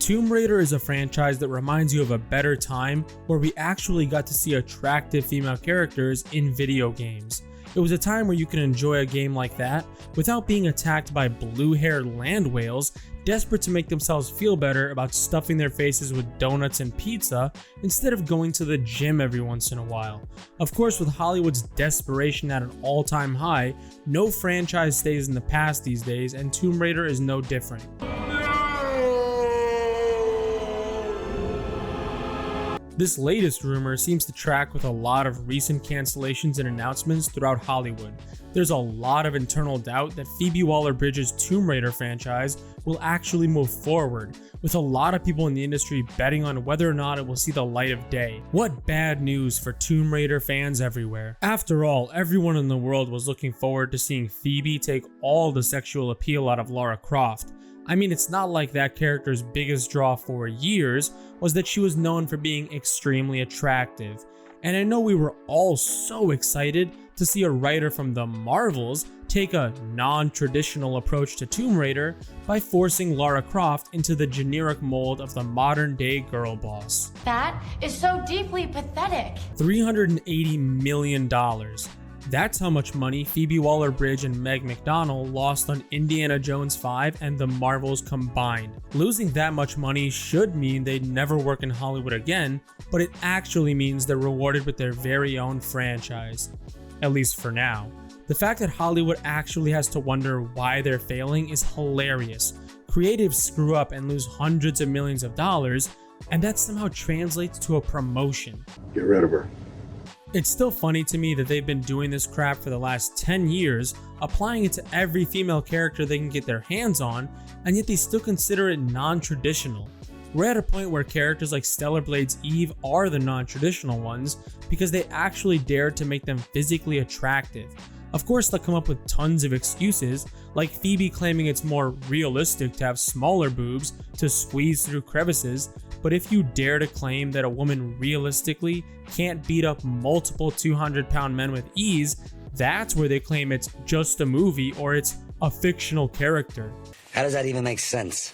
Tomb Raider is a franchise that reminds you of a better time where we actually got to see attractive female characters in video games. It was a time where you could enjoy a game like that without being attacked by blue-haired land whales desperate to make themselves feel better about stuffing their faces with donuts and pizza instead of going to the gym every once in a while. Of course, with Hollywood's desperation at an all-time high, no franchise stays in the past these days, and Tomb Raider is no different. This latest rumor seems to track with a lot of recent cancellations and announcements throughout Hollywood. There's a lot of internal doubt that Phoebe Waller-Bridge's Tomb Raider franchise will actually move forward, with a lot of people in the industry betting on whether or not it will see the light of day. What bad news for Tomb Raider fans everywhere. After all, everyone in the world was looking forward to seeing Phoebe take all the sexual appeal out of Lara Croft. I mean, it's not like that character's biggest draw for years was that she was known for being extremely attractive. And I know we were all so excited to see a writer from the Marvels take a non-traditional approach to Tomb Raider by forcing Lara Croft into the generic mold of the modern-day girl boss. That is so deeply pathetic. $380 million. That's how much money Phoebe Waller-Bridge and Meg McDonnell lost on Indiana Jones 5 and the Marvels combined. Losing that much money should mean they'd never work in Hollywood again, but it actually means they're rewarded with their very own franchise. At least for now. The fact that Hollywood actually has to wonder why they're failing is hilarious. Creatives screw up and lose hundreds of millions of dollars, and that somehow translates to a promotion. Get rid of her. It's still funny to me that they've been doing this crap for the last 10 years, applying it to every female character they can get their hands on, and yet they still consider it non-traditional. We're at a point where characters like Stellar Blade's Eve are the non-traditional ones because they actually dared to make them physically attractive. Of course, they'll come up with tons of excuses, like Phoebe claiming it's more realistic to have smaller boobs to squeeze through crevices, but if you dare to claim that a woman realistically can't beat up multiple 200-pound men with ease, that's where they claim it's just a movie or it's a fictional character. How does that even make sense?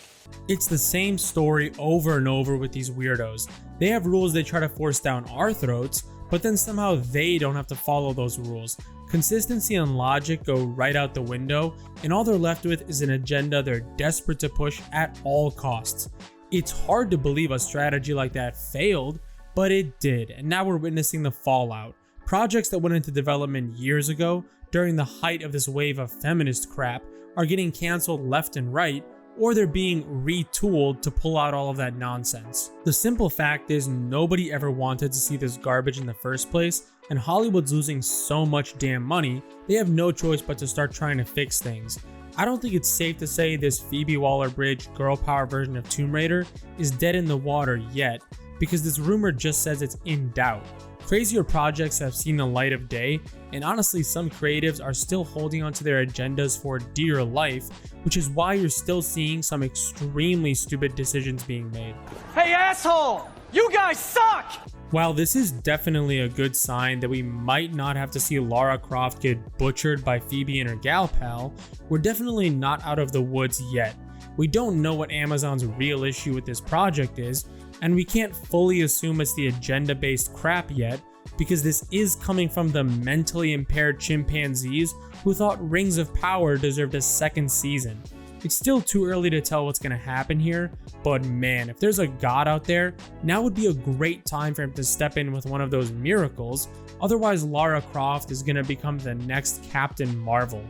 It's the same story over and over with these weirdos. They have rules they try to force down our throats, but then somehow they don't have to follow those rules. Consistency and logic go right out the window, and all they're left with is an agenda they're desperate to push at all costs. It's hard to believe a strategy like that failed, but it did, and now we're witnessing the fallout. Projects that went into development years ago, during the height of this wave of feminist crap, are getting cancelled left and right, or they're being retooled to pull out all of that nonsense. The simple fact is nobody ever wanted to see this garbage in the first place, and Hollywood's losing so much damn money, they have no choice but to start trying to fix things. I don't think it's safe to say this Phoebe Waller-Bridge girl power version of Tomb Raider is dead in the water yet, because this rumor just says it's in doubt. Crazier projects have seen the light of day, and honestly some creatives are still holding onto their agendas for dear life, which is why you're still seeing some extremely stupid decisions being made. Hey asshole! You guys suck! While this is definitely a good sign that we might not have to see Lara Croft get butchered by Phoebe and her gal pal, we're definitely not out of the woods yet. We don't know what Amazon's real issue with this project is, and we can't fully assume it's the agenda-based crap yet, because this is coming from the mentally impaired chimpanzees who thought Rings of Power deserved a second season. It's still too early to tell what's going to happen here, but man, if there's a god out there, now would be a great time for him to step in with one of those miracles, otherwise Lara Croft is going to become the next Captain Marvel.